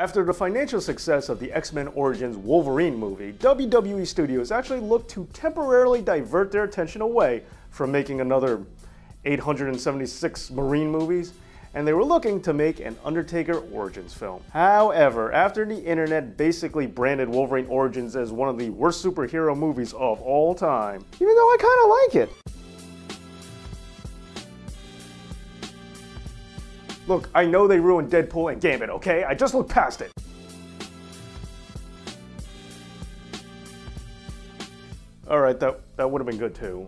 After the financial success of the X-Men Origins Wolverine movie, WWE Studios actually looked to temporarily divert their attention away from making another 876 Marine movies, and they were looking to make an Undertaker Origins film. However, after the internet basically branded Wolverine Origins as one of the worst superhero movies of all time, even though I kinda like it. Look, I know they ruined Deadpool and Gambit, okay? I just looked past it. Alright, that would have been good too.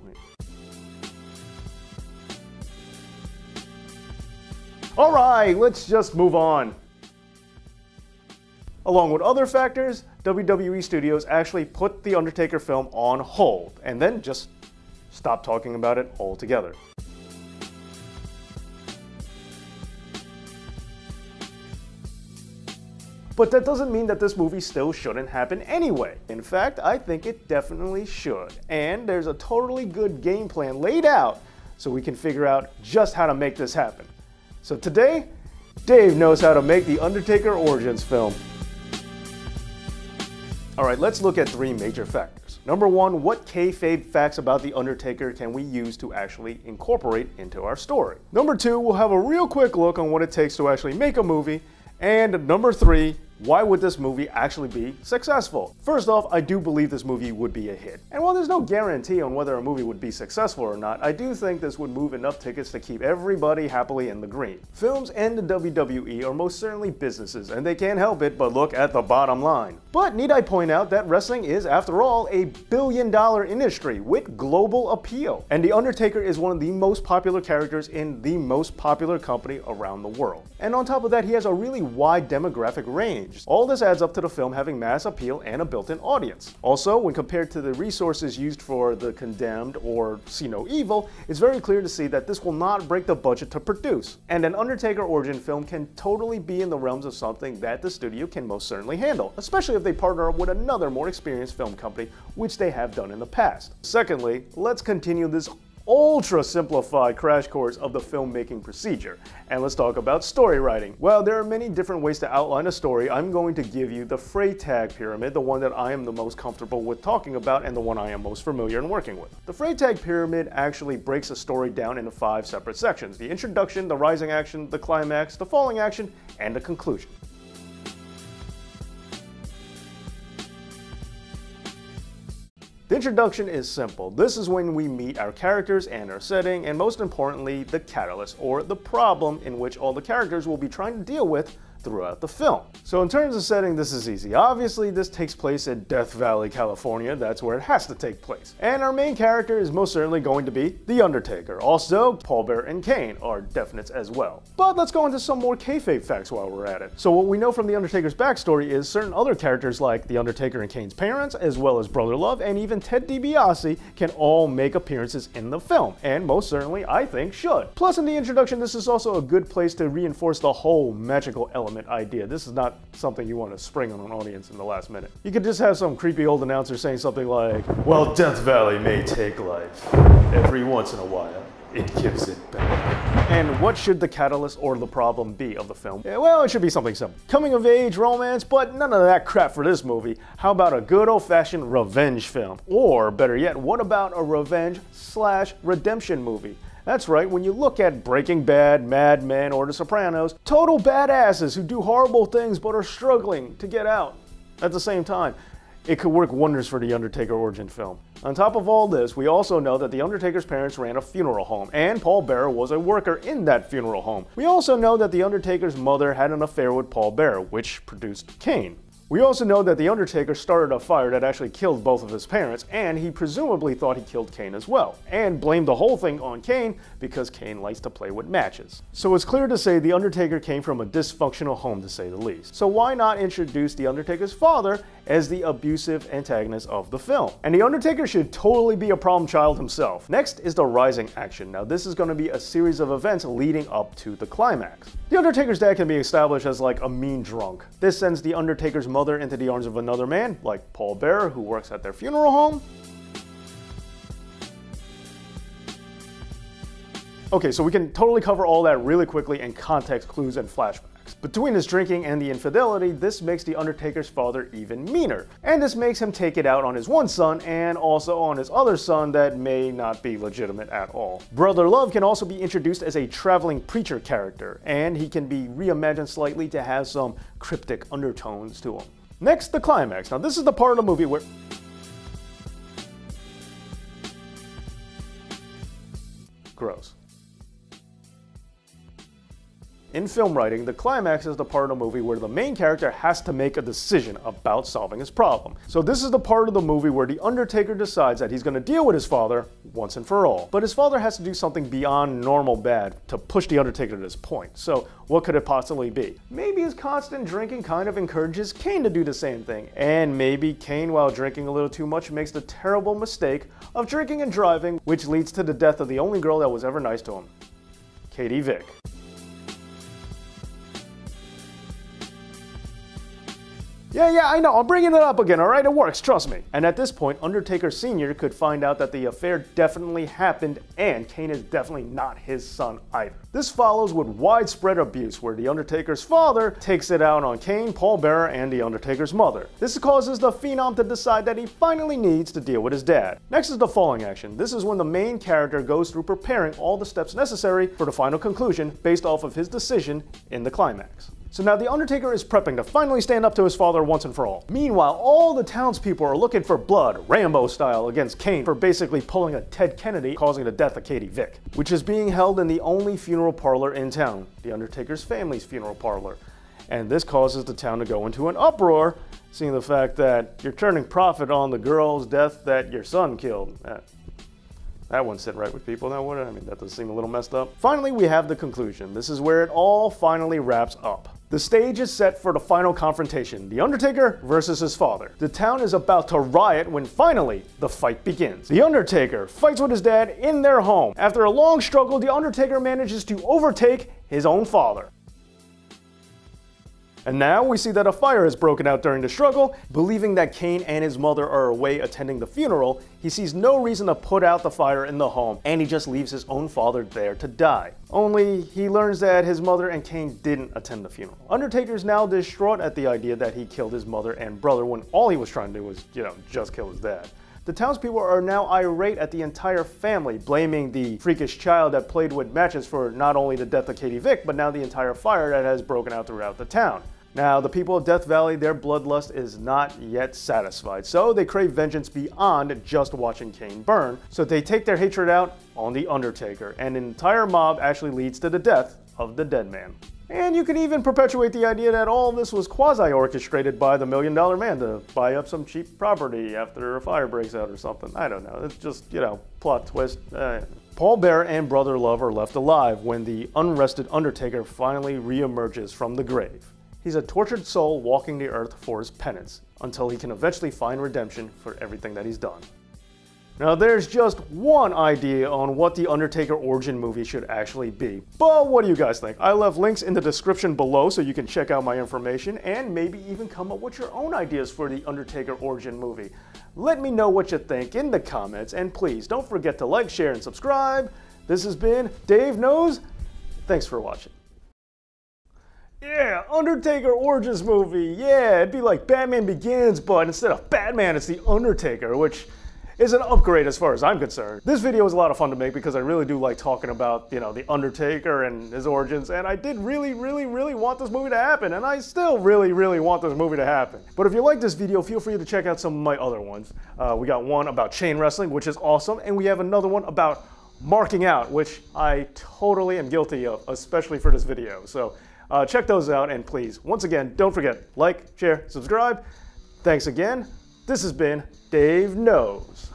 Alright, let's just move on. Along with other factors, WWE Studios actually put the Undertaker film on hold, and then just stopped talking about it altogether. But that doesn't mean that this movie still shouldn't happen anyway. In fact, I think it definitely should. And there's a totally good game plan laid out so we can figure out just how to make this happen. So today, Dave knows how to make the Undertaker Origins film. Alright, let's look at three major factors. Number one, what kayfabe facts about The Undertaker can we use to actually incorporate into our story? Number two, we'll have a real quick look on what it takes to actually make a movie. And number three, why would this movie actually be successful? First off, I do believe this movie would be a hit. And while there's no guarantee on whether a movie would be successful or not, I do think this would move enough tickets to keep everybody happily in the green. Films and the WWE are most certainly businesses, and they can't help it but look at the bottom line. But need I point out that wrestling is, after all, a billion-dollar industry with global appeal. And The Undertaker is one of the most popular characters in the most popular company around the world. And on top of that, he has a really wide demographic range. All this adds up to the film having mass appeal and a built-in audience. Also, when compared to the resources used for The Condemned or See No Evil, it's very clear to see that this will not break the budget to produce. And an Undertaker origin film can totally be in the realms of something that the studio can most certainly handle, especially if they partner up with another more experienced film company, which they have done in the past. Secondly, let's continue this ultra simplified crash course of the filmmaking procedure, and let's talk about story writing. Well, there are many different ways to outline a story. I'm going to give you the Freytag Pyramid, the one that I am the most comfortable with talking about and the one I am most familiar in working with. The Freytag Pyramid actually breaks a story down into 5 separate sections: the introduction, the rising action, the climax, the falling action, and the conclusion. The introduction is simple. This is when we meet our characters and our setting, and most importantly, the catalyst, or the problem in which all the characters will be trying to deal with throughout the film. So in terms of setting, this is easy. Obviously, this takes place in Death Valley, California. That's where it has to take place. And our main character is most certainly going to be The Undertaker. Also, Paul Bearer and Kane are definites as well. But let's go into some more kayfabe facts while we're at it. So what we know from The Undertaker's backstory is certain other characters like The Undertaker and Kane's parents, as well as Brother Love, and even Ted DiBiase can all make appearances in the film. And most certainly, I think, should. Plus, in the introduction, this is also a good place to reinforce the whole magical element idea. This is not something you want to spring on an audience in the last minute. You could just have some creepy old announcer saying something like, "Well, Death Valley may take life. Every once in a while, it gives it back." And what should the catalyst or the problem be of the film? Well, it should be something simple. Coming of age, romance, but none of that crap for this movie. How about a good old-fashioned revenge film? Or better yet, what about a revenge/redemption movie? That's right, when you look at Breaking Bad, Mad Men, or The Sopranos, total badasses who do horrible things but are struggling to get out at the same time. It could work wonders for the Undertaker origin film. On top of all this, we also know that the Undertaker's parents ran a funeral home, and Paul Bearer was a worker in that funeral home. We also know that the Undertaker's mother had an affair with Paul Bearer, which produced Kane. We also know that The Undertaker started a fire that actually killed both of his parents, and he presumably thought he killed Kane as well, and blamed the whole thing on Kane because Kane likes to play with matches. So it's clear to say The Undertaker came from a dysfunctional home, to say the least. So why not introduce The Undertaker's father as the abusive antagonist of the film? And The Undertaker should totally be a problem child himself. Next is the rising action. Now this is going to be a series of events leading up to the climax. The Undertaker's dad can be established as like a mean drunk. This sends The Undertaker's mother into the arms of another man, like Paul Bearer, who works at their funeral home. Okay, so we can totally cover all that really quickly in context clues and flashbacks. climax. Between his drinking and the infidelity, this makes the Undertaker's father even meaner. And this makes him take it out on his one son and also on his other son that may not be legitimate at all. Brother Love can also be introduced as a traveling preacher character, and he can be reimagined slightly to have some cryptic undertones to him. Next, the climax. Now this is the part of the movie where gross. In film writing, the climax is the part of the movie where the main character has to make a decision about solving his problem. So this is the part of the movie where the Undertaker decides that he's going to deal with his father once and for all. But his father has to do something beyond normal bad to push the Undertaker to this point. So what could it possibly be? Maybe his constant drinking kind of encourages Kane to do the same thing. And maybe Kane, while drinking a little too much, makes the terrible mistake of drinking and driving, which leads to the death of the only girl that was ever nice to him, Katie Vick. Yeah, I know, I'm bringing it up again, alright? It works, trust me. And at this point, Undertaker Sr. could find out that the affair definitely happened and Kane is definitely not his son either. This follows with widespread abuse where the Undertaker's father takes it out on Kane, Paul Bearer, and the Undertaker's mother. This causes the Phenom to decide that he finally needs to deal with his dad. Next is the falling action. This is when the main character goes through preparing all the steps necessary for the final conclusion based off of his decision in the climax. So now the Undertaker is prepping to finally stand up to his father once and for all. Meanwhile, all the townspeople are looking for blood, Rambo style, against Kane for basically pulling a Ted Kennedy, causing the death of Katie Vick, which is being held in the only funeral parlor in town, the Undertaker's family's funeral parlor. And this causes the town to go into an uproar, seeing the fact that you're turning profit on the girl's death that your son killed. That wouldn't sit right with people now, would it? I mean, that does seem a little messed up. Finally, we have the conclusion. This is where it all finally wraps up. The stage is set for the final confrontation, The Undertaker versus his father. The town is about to riot when finally the fight begins. The Undertaker fights with his dad in their home. After a long struggle, The Undertaker manages to overtake his own father. And now we see that a fire has broken out during the struggle. Believing that Kane and his mother are away attending the funeral, he sees no reason to put out the fire in the home, and he just leaves his own father there to die. Only he learns that his mother and Kane didn't attend the funeral. Undertaker is now distraught at the idea that he killed his mother and brother when all he was trying to do was, just kill his dad. The townspeople are now irate at the entire family, blaming the freakish child that played with matches for not only the death of Katie Vick, but now the entire fire that has broken out throughout the town. Now, the people of Death Valley, their bloodlust is not yet satisfied, so they crave vengeance beyond just watching Kane burn, so they take their hatred out on the Undertaker, and an entire mob actually leads to the death of the dead man. And you could even perpetuate the idea that all this was quasi-orchestrated by the $1 Million Man to buy up some cheap property after a fire breaks out or something. I don't know, it's just, plot twist. Paul Bearer and Brother Love are left alive when the unrested Undertaker finally re-emerges from the grave. He's a tortured soul walking the earth for his penance, until he can eventually find redemption for everything that he's done. Now there's just one idea on what the Undertaker origin movie should actually be, but what do you guys think? I left links in the description below so you can check out my information and maybe even come up with your own ideas for the Undertaker origin movie. Let me know what you think in the comments, and please don't forget to like, share, and subscribe. This has been Dave Knows. Thanks for watching. Yeah, Undertaker Origins movie. Yeah, it'd be like Batman Begins, but instead of Batman, it's the Undertaker, which is an upgrade as far as I'm concerned. This video was a lot of fun to make because I really do like talking about, the Undertaker and his origins, and I did really want this movie to happen, and I still really want this movie to happen. But if you like this video, feel free to check out some of my other ones. We got one about chain wrestling, which is awesome, and we have another one about marking out, which I totally am guilty of, especially for this video. So check those out, and please, once again, don't forget, like, share, subscribe. Thanks again. This has been Dave Knows.